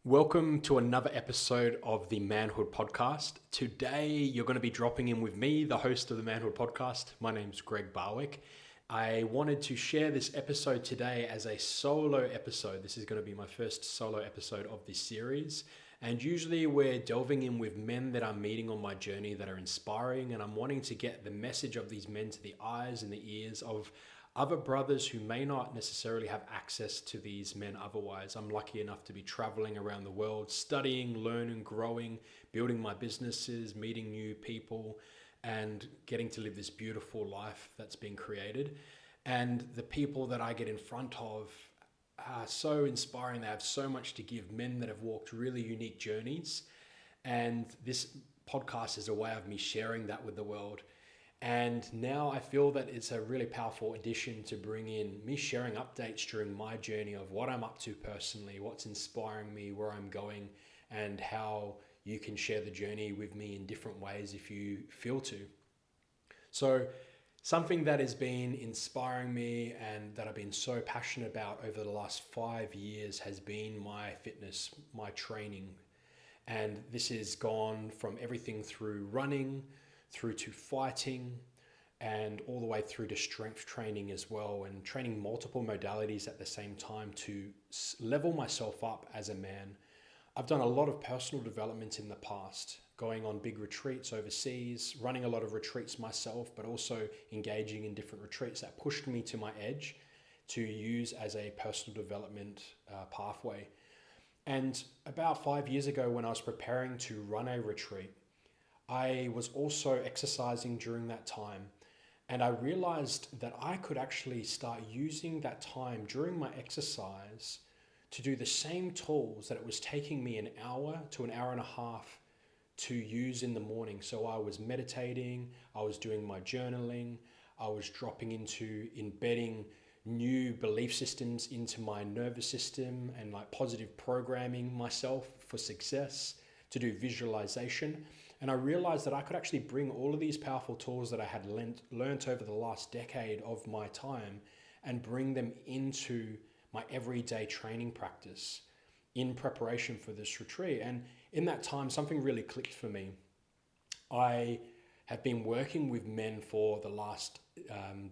Welcome to another episode of the Manhood Podcast. Today, you're going to be dropping in with me, the host of the Manhood Podcast. My name's Greg Barwick. I wanted to share this episode today as a solo episode. This is going to be my first solo episode of this series. And usually we're delving in with men that I'm meeting on my journey that are inspiring, and I'm wanting to get the message of these men to the eyes and the ears of other brothers who may not necessarily have access to these men otherwise. I'm lucky enough to be traveling around the world, studying, learning, growing, building my businesses, meeting new people, and getting to live this beautiful life that's been created. And the people that I get in front of are so inspiring. They have so much to give, men that have walked really unique journeys. And this podcast is a way of me sharing that with the world. And now I feel that it's a really powerful addition to bring in me sharing updates during my journey of what I'm up to personally, what's inspiring me, where I'm going, and how you can share the journey with me in different ways if you feel to. So something that has been inspiring me and that I've been so passionate about over the last 5 years has been my fitness, my training. And this has gone from everything through running, through to fighting, and all the way through to strength training as well, and training multiple modalities at the same time to level myself up as a man. I've done a lot of personal development in the past, going on big retreats overseas, running a lot of retreats myself, but also engaging in different retreats that pushed me to my edge to use as a personal development pathway. And about 5 years ago, when I was preparing to run a retreat, I was also exercising during that time, and I realized that I could actually start using that time during my exercise to do the same tools that it was taking me an hour to an hour and a half to use in the morning. So I was meditating, I was doing my journaling, I was dropping into embedding new belief systems into my nervous system and like positive programming myself for success, to do visualization. And I realized that I could actually bring all of these powerful tools that I had learnt over the last decade of my time and bring them into my everyday training practice in preparation for this retreat. And in that time, something really clicked for me. I have been working with men for the last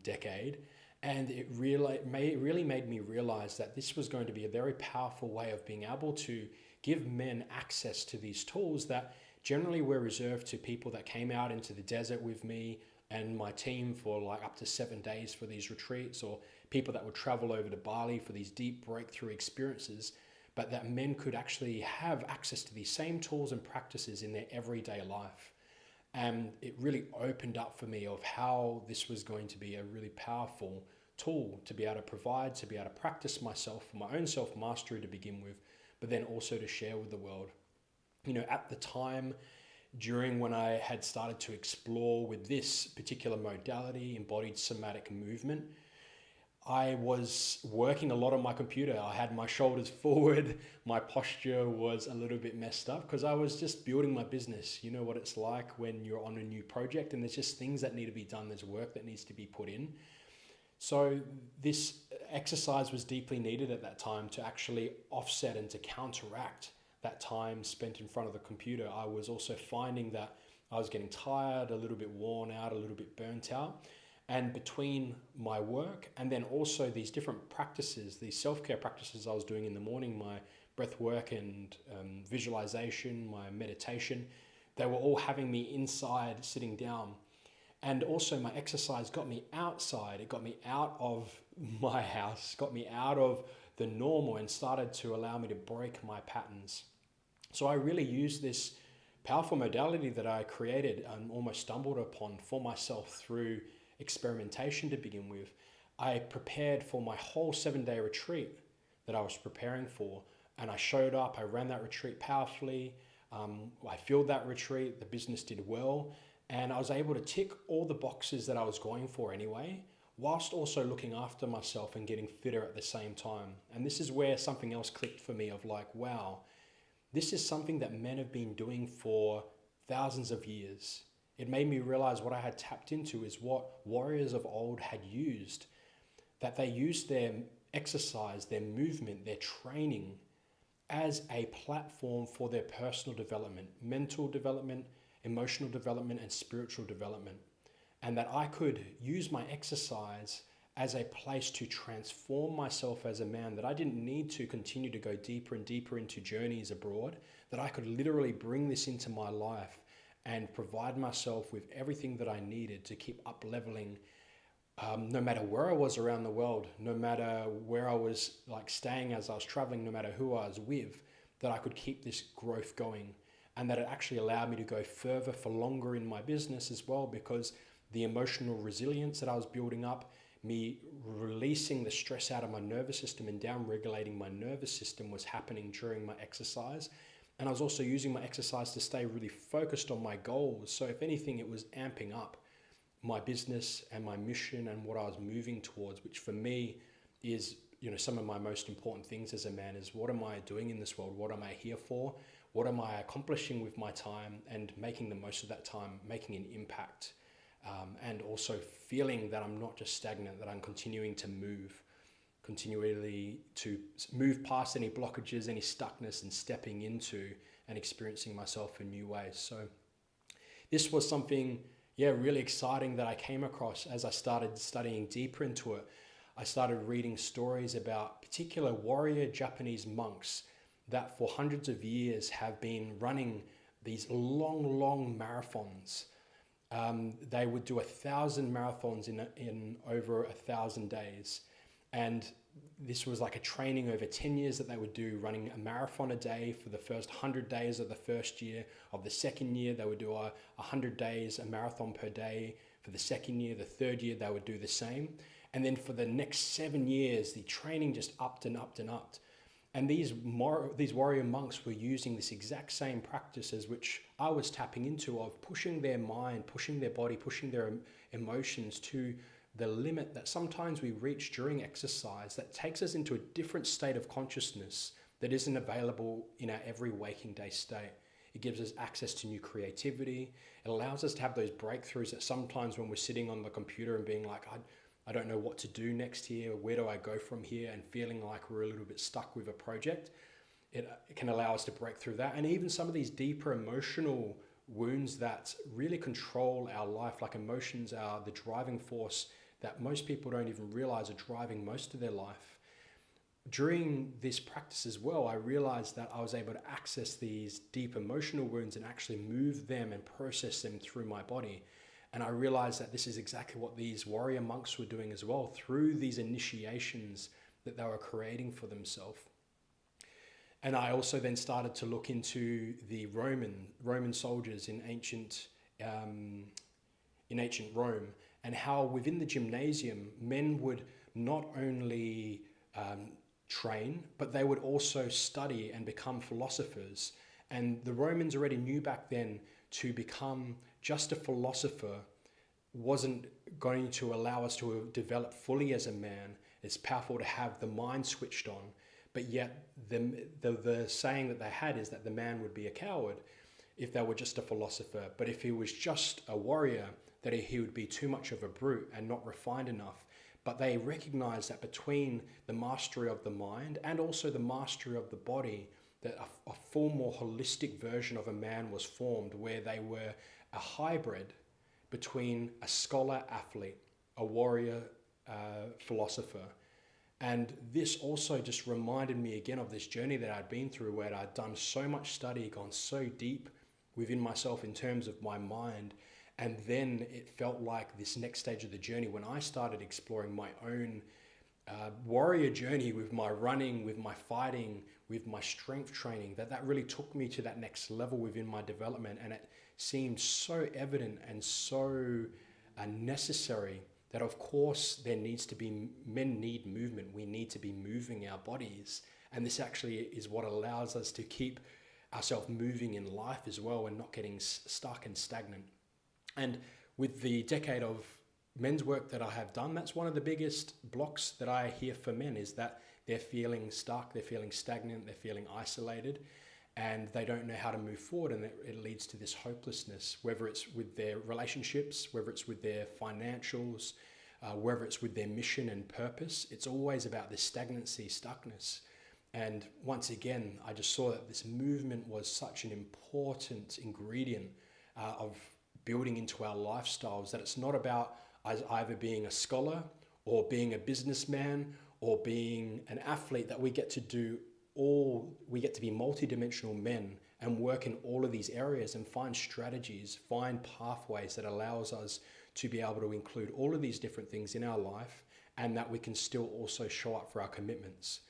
decade, and it really made me realize that this was going to be a very powerful way of being able to give men access to these tools that generally were reserved to people that came out into the desert with me and my team for like up to 7 days for these retreats, or people that would travel over to Bali for these deep breakthrough experiences, but that men could actually have access to these same tools and practices in their everyday life. And it really opened up for me of how this was going to be a really powerful tool to be able to provide, to be able to practice myself, for my own self-mastery to begin with, but then also to share with the world. You know, at the time, during when I had started to explore with this particular modality, embodied somatic movement, I was working a lot on my computer. I had my shoulders forward. My posture was a little bit messed up because I was just building my business. You know what it's like when you're on a new project and there's just things that need to be done. There's work that needs to be put in. So this exercise was deeply needed at that time to actually offset and to counteract that time spent in front of the computer. I was also finding that I was getting tired, a little bit worn out, a little bit burnt out. And between my work and then also these different practices, these self-care practices I was doing in the morning, my breath work and visualization, my meditation, they were all having me inside sitting down. And also my exercise got me outside. It got me out of my house, got me out of the normal and started to allow me to break my patterns. So I really used this powerful modality that I created and almost stumbled upon for myself through experimentation to begin with. I prepared for my whole 7-day retreat that I was preparing for, and I showed up. I ran that retreat powerfully. I filled that retreat. The business did well, and I was able to tick all the boxes that I was going for anyway, whilst also looking after myself and getting fitter at the same time. And this is where something else clicked for me of like, wow, this is something that men have been doing for thousands of years. It made me realize what I had tapped into is what warriors of old had used, that they used their exercise, their movement, their training as a platform for their personal development, mental development, emotional development, and spiritual development. And that I could use my exercise as a place to transform myself as a man, that I didn't need to continue to go deeper and deeper into journeys abroad, that I could literally bring this into my life and provide myself with everything that I needed to keep up leveling, no matter where I was around the world, no matter where I was like staying as I was traveling, no matter who I was with, that I could keep this growth going. And that it actually allowed me to go further for longer in my business as well, because the emotional resilience that I was building up, me releasing the stress out of my nervous system and down regulating my nervous system, was happening during my exercise. And I was also using my exercise to stay really focused on my goals. So if anything, it was amping up my business and my mission and what I was moving towards, which for me is, some of my most important things as a man is, what am I doing in this world? What am I here for? What am I accomplishing with my time, and making the most of that time, making an impact, and also feeling that I'm not just stagnant, that I'm continually to move past any blockages, any stuckness, and stepping into and experiencing myself in new ways. So this was something, really exciting that I came across as I started studying deeper into it. I started reading stories about particular warrior Japanese monks that for hundreds of years have been running these long marathons. They would do 1,000 marathons in over 1,000 days. And this was like a training over 10 years that they would do, running a marathon a day for the first 100 days of the first year. Of the second year, they would do 100 days, a marathon per day. For the second year, the third year, they would do the same. And then for the next 7 years, the training just upped and upped and upped. And these warrior monks were using this exact same practices which I was tapping into, of pushing their mind, pushing their body, pushing their emotions to the limit that sometimes we reach during exercise, that takes us into a different state of consciousness that isn't available in our every waking day state. It gives us access to new creativity. It allows us to have those breakthroughs that sometimes when we're sitting on the computer and being like, I don't know what to do next here, where do I go from here, and feeling like we're a little bit stuck with a project, it can allow us to break through that. And even some of these deeper emotional wounds that really control our life, like emotions are the driving force that most people don't even realize are driving most of their life. During this practice as well, I realized that I was able to access these deep emotional wounds and actually move them and process them through my body. And I realized that this is exactly what these warrior monks were doing as well, through these initiations that they were creating for themselves. And I also then started to look into the Roman soldiers in ancient Rome, and how within the gymnasium, men would not only train, but they would also study and become philosophers. And the Romans already knew back then to become just a philosopher wasn't going to allow us to develop fully as a man. It's powerful to have the mind switched on, but yet the saying that they had is that the man would be a coward if they were just a philosopher. But if he was just a warrior, that he would be too much of a brute and not refined enough. But they recognized that between the mastery of the mind and also the mastery of the body, that a full, more holistic version of a man was formed, where they were a hybrid between a scholar athlete, a warrior philosopher. And this also just reminded me again of this journey that I'd been through, where I'd done so much study, gone so deep within myself in terms of my mind. And then it felt like this next stage of the journey, when I started exploring my own warrior journey with my running, with my fighting, with my strength training, that really took me to that next level within my development. And it seemed so evident and so necessary that, of course, men need movement. We need to be moving our bodies. And this actually is what allows us to keep ourselves moving in life as well, and not getting stuck and stagnant. And with the decade of men's work that I have done, that's one of the biggest blocks that I hear for men, is that they're feeling stuck, they're feeling stagnant, they're feeling isolated, and they don't know how to move forward. And it leads to this hopelessness, whether it's with their relationships, whether it's with their financials, whether it's with their mission and purpose. It's always about this stagnancy, stuckness. And once again, I just saw that this movement was such an important ingredient of building into our lifestyles, that it's not about us either being a scholar or being a businessman or being an athlete, that we get to we get to be multidimensional men and work in all of these areas and find strategies, find pathways that allows us to be able to include all of these different things in our life, and that we can still also show up for our commitments.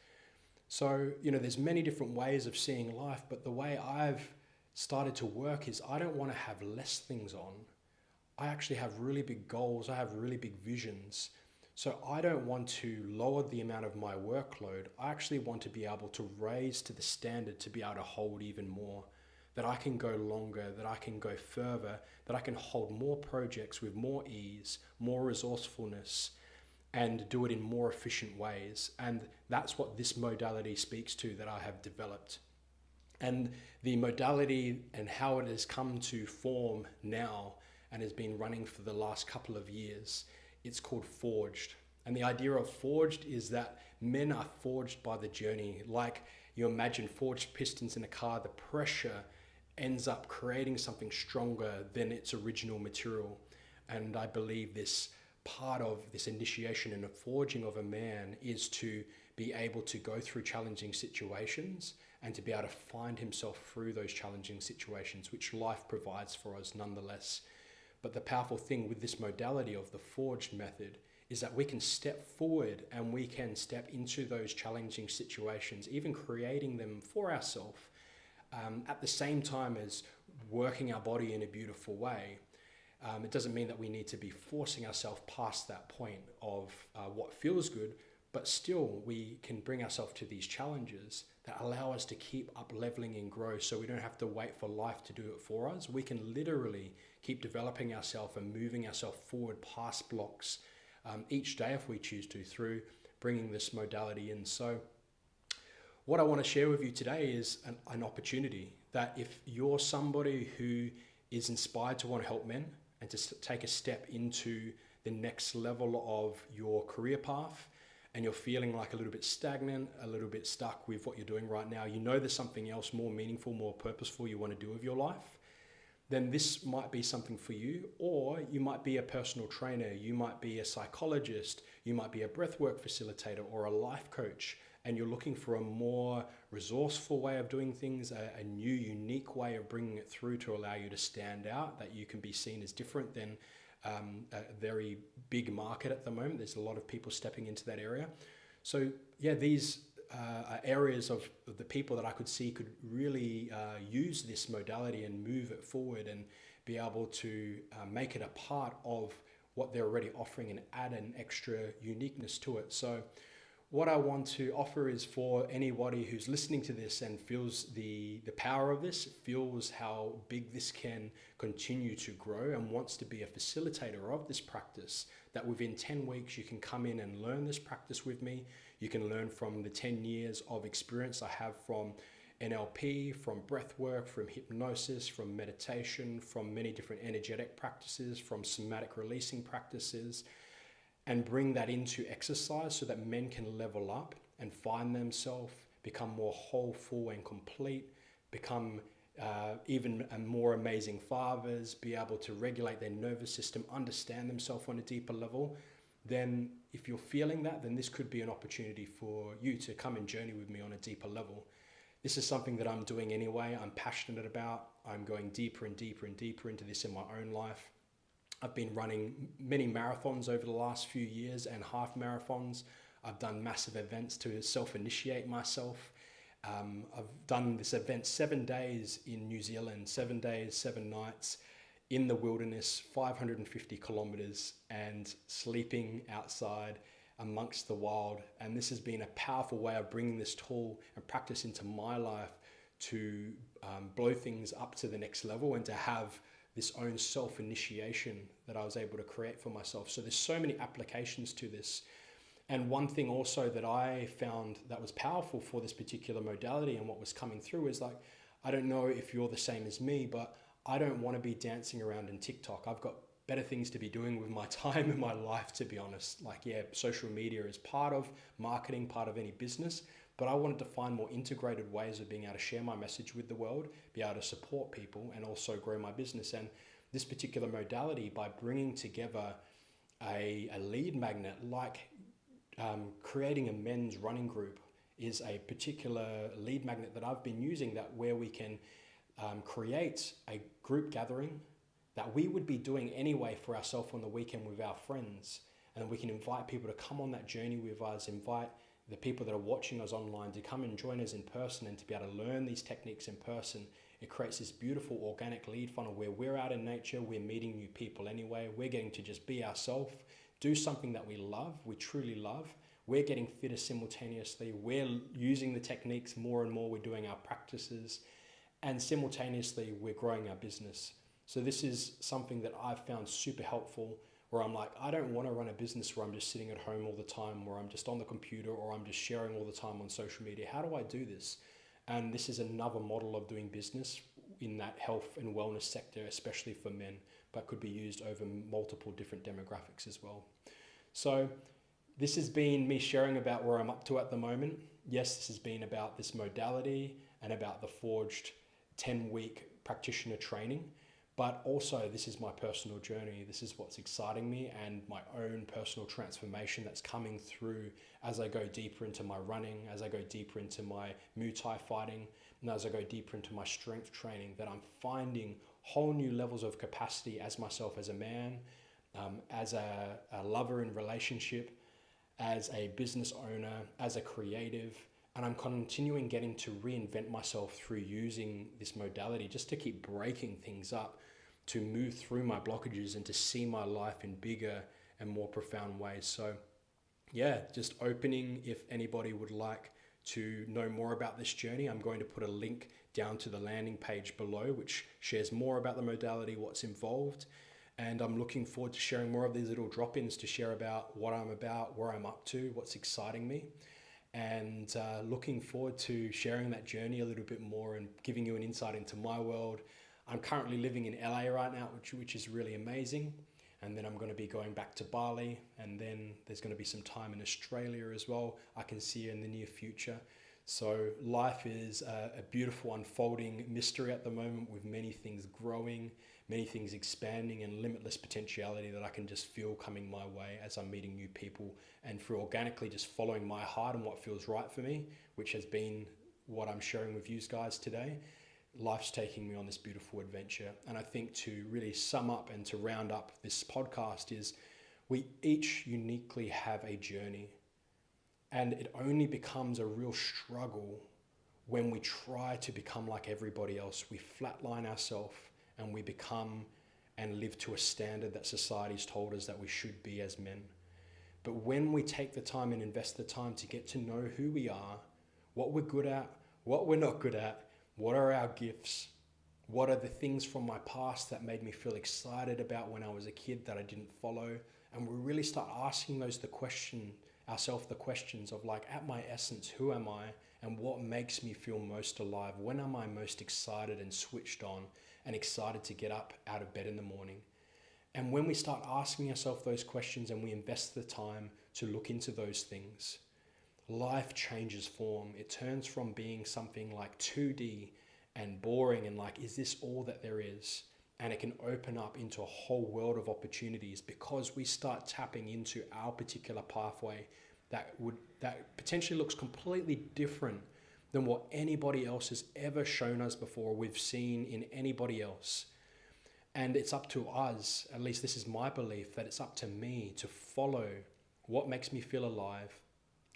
So, there's many different ways of seeing life, but the way I've started to work is I don't want to have less things on. I actually have really big goals. I have really big visions. So I don't want to lower the amount of my workload. I actually want to be able to raise to the standard to be able to hold even more, that I can go longer, that I can go further, that I can hold more projects with more ease, more resourcefulness, and do it in more efficient ways. And that's what this modality speaks to that I have developed. And the modality and how it has come to form now and has been running for the last couple of years, it's called Forged. And the idea of Forged is that men are forged by the journey. Like you imagine forged pistons in a car, the pressure ends up creating something stronger than its original material. And I believe this part of this initiation and the forging of a man is to be able to go through challenging situations and to be able to find himself through those challenging situations, which life provides for us nonetheless. But the powerful thing with this modality of the forged method is that we can step forward and we can step into those challenging situations, even creating them for ourselves, at the same time as working our body in a beautiful way. It doesn't mean that we need to be forcing ourselves past that point of what feels good, but still we can bring ourselves to these challenges that allow us to keep up leveling and grow, so we don't have to wait for life to do it for us. We can literally keep developing ourselves and moving ourselves forward past blocks each day if we choose to, through bringing this modality in. So what I want to share with you today is an opportunity that if you're somebody who is inspired to want to help men and to take a step into the next level of your career path, and you're feeling like a little bit stagnant, a little bit stuck with what you're doing right now, there's something else more meaningful, more purposeful you want to do with your life, then this might be something for you. Or you might be a personal trainer, you might be a psychologist, you might be a breathwork facilitator or a life coach, and you're looking for a more resourceful way of doing things, a new, unique way of bringing it through to allow you to stand out, that you can be seen as different than a very big market at the moment. There's a lot of people stepping into that area. So these are areas of the people that I could see could really use this modality and move it forward and be able to make it a part of what they're already offering and add an extra uniqueness to it. So what I want to offer is for anybody who's listening to this and feels the power of this, feels how big this can continue to grow and wants to be a facilitator of this practice, that within 10 weeks you can come in and learn this practice with me. You can learn from the 10 years of experience I have from NLP, from breathwork, from hypnosis, from meditation, from many different energetic practices, from somatic releasing practices, and bring that into exercise so that men can level up and find themselves, become more whole, full and complete, become even more amazing fathers, be able to regulate their nervous system, understand themselves on a deeper level. Then if you're feeling that, then this could be an opportunity for you to come and journey with me on a deeper level. This is something that I'm doing anyway, I'm passionate about. I'm going deeper and deeper and deeper into this in my own life. I've been running many marathons over the last few years and half marathons. I've done massive events to self-initiate myself. I've done this event 7 days in New Zealand, 7 days, 7 nights in the wilderness, 550 kilometers, and sleeping outside amongst the wild. And this has been a powerful way of bringing this tool and practice into my life to blow things up to the next level and to have this own self-initiation that I was able to create for myself. So there's so many applications to this. And one thing also that I found that was powerful for this particular modality and what was coming through is like, I don't know if you're the same as me, but I don't want to be dancing around in TikTok. I've got better things to be doing with my time and my life, to be honest. Like, social media is part of marketing, part of any business, but I wanted to find more integrated ways of being able to share my message with the world, be able to support people, and also grow my business. And this particular modality, by bringing together a lead magnet, like creating a men's running group, is a particular lead magnet that I've been using, that where we can create a group gathering that we would be doing anyway for ourselves on the weekend with our friends. And we can invite people to come on that journey with us, invite the people that are watching us online to come and join us in person and to be able to learn these techniques in person. It creates this beautiful organic lead funnel where we're out in nature, we're meeting new people anyway, we're getting to just be ourselves, do something that we love, we truly love. We're getting fitter simultaneously, we're using the techniques more and more, we're doing our practices, and simultaneously we're growing our business. So this is something that I've found super helpful, where I'm like, I don't want to run a business where I'm just sitting at home all the time, where I'm just on the computer, or I'm just sharing all the time on social media. How do I do this? And this is another model of doing business in that health and wellness sector, especially for men, but could be used over multiple different demographics as well. So this has been me sharing about where I'm up to at the moment. Yes, this has been about this modality and about the forged 10-week practitioner training. But also, this is my personal journey. This is what's exciting me, and my own personal transformation that's coming through as I go deeper into my running, as I go deeper into my Muay Thai fighting, and as I go deeper into my strength training, that I'm finding whole new levels of capacity as myself, as a man, as a lover in relationship, as a business owner, as a creative. And I'm continuing getting to reinvent myself through using this modality just to keep breaking things up, to move through my blockages and to see my life in bigger and more profound ways. So yeah, just opening, if anybody would like to know more about this journey, I'm going to put a link down to the landing page below, which shares more about the modality, what's involved. And I'm looking forward to sharing more of these little drop-ins to share about what I'm about, where I'm up to, what's exciting me. And looking forward to sharing that journey a little bit more and giving you an insight into my world. I'm currently living in LA right now, which is really amazing. And then I'm going to be going back to Bali, and then there's going to be some time in Australia as well. I can see in the near future. So life is a beautiful unfolding mystery at the moment, with many things growing, many things expanding, and limitless potentiality that I can just feel coming my way as I'm meeting new people, and through organically just following my heart and what feels right for me, which has been what I'm sharing with you guys today. Life's taking me on this beautiful adventure. And I think to really sum up and to round up this podcast is, we each uniquely have a journey, and it only becomes a real struggle when we try to become like everybody else. We flatline ourselves and we become and live to a standard that society's told us that we should be as men. But when we take the time and invest the time to get to know who we are, what we're good at, what we're not good at, what are our gifts, what are the things from my past that made me feel excited about when I was a kid that I didn't follow, and we really start asking ourselves the questions of, like, at my essence, who am I and what makes me feel most alive? When am I most excited and switched on and excited to get up out of bed in the morning? And when we start asking ourselves those questions and we invest the time to look into those things, life changes form. It turns from being something like 2D and boring and like, is this all that there is? And it can open up into a whole world of opportunities, because we start tapping into our particular pathway that potentially looks completely different than what anybody else has ever shown us before, we've seen in anybody else. And it's up to us, at least this is my belief, that it's up to me to follow what makes me feel alive,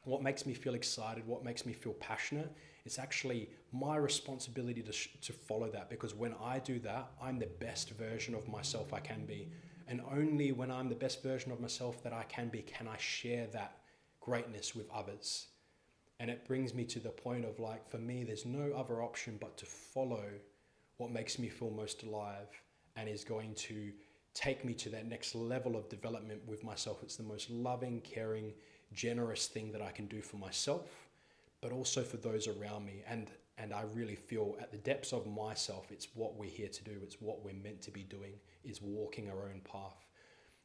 what makes me feel excited, what makes me feel passionate. It's actually my responsibility to follow that, because when I do that, I'm the best version of myself I can be. And only when I'm the best version of myself that I can be, can I share that greatness with others. And it brings me to the point of, like, for me, there's no other option but to follow what makes me feel most alive and is going to take me to that next level of development with myself. It's the most loving, caring, generous thing that I can do for myself, but also for those around me. And I really feel at the depths of myself, it's what we're here to do. It's what we're meant to be doing, is walking our own path.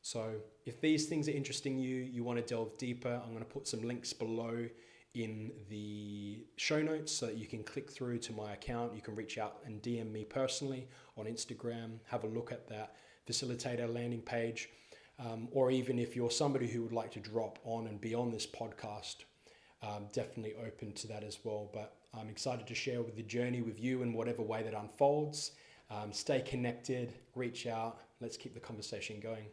So if these things are interesting you want to delve deeper, I'm going to put some links below in the show notes so that you can click through to my account. You can reach out and DM me personally on Instagram, have a look at that facilitator landing page. Or even if you're somebody who would like to drop on and be on this podcast, definitely open to that as well. But I'm excited to share the journey with you in whatever way that unfolds. Stay connected, reach out, let's keep the conversation going.